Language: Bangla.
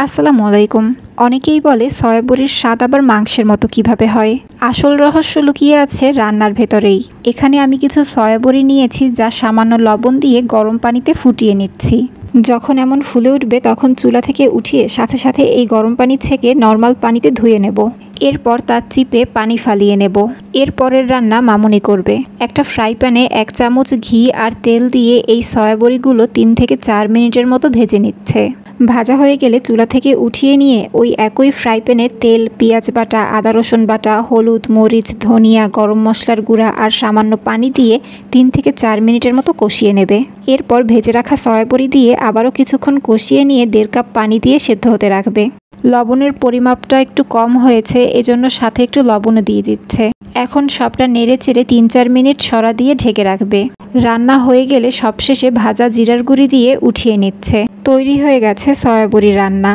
আসসালামু আলাইকুম। অনেকেই বলে সয়া বড়ির স্বাদ আবার মাংসের মতো কিভাবে হয়। আসল রহস্য লুকিয়ে আছে রান্নার ভেতরেই। এখানে আমি কিছু সয়া বড়ি নিয়েছি, যা সামান্য লবণ দিয়ে গরম পানিতে ফুটিয়ে নিচ্ছি। যখন এমন ফুলে উঠবে তখন চুলা থেকে উঠিয়ে সাথে সাথে এই গরম পানি ছেঁকে নর্মাল পানিতে ধুয়ে নেব। এরপর তা চিপে পানি ফালিয়ে নেব। এরপরের রান্না মামুনি করবে। একটা ফ্রাই প্যানে 1 চামচ ঘি আর তেল দিয়ে এই সয়া বড়িগুলো 3 থেকে 4 মিনিটের মতো ভেজে নিচ্ছে। ভাজা হয়ে গেলে চুলা থেকে উঠিয়ে নিয়ে ওই একই ফ্রাই প্যানে তেল, পেঁয়াজ বাটা, আদা রসুন বাটা, হলুদ, মরিচ, ধনিয়া, গরম মশলার গুঁড়া আর সামান্য পানি দিয়ে 3 থেকে 4 মিনিটের মতো কষিয়ে নেবে। এরপর ভেজে রাখা সয়া বড়ি দিয়ে আবারও কিছুক্ষণ কষিয়ে নিয়ে 1.5 কাপ পানি দিয়ে সেদ্ধ হতে রাখবে। লবণের পরিমাপটা একটু কম হয়েছে, এজন্য সাথে একটু লবণও দিয়ে দিচ্ছে। এখন সবটা নেড়ে চেড়ে 3-4 মিনিট সরা দিয়ে ঢেকে রাখবে। রান্না হয়ে গেলে সবশেষে ভাজা জিরার গুঁড়ি দিয়ে উঠিয়ে নিচ্ছে। তৈরি হয়ে গেছে সয়া বড়ি রান্না।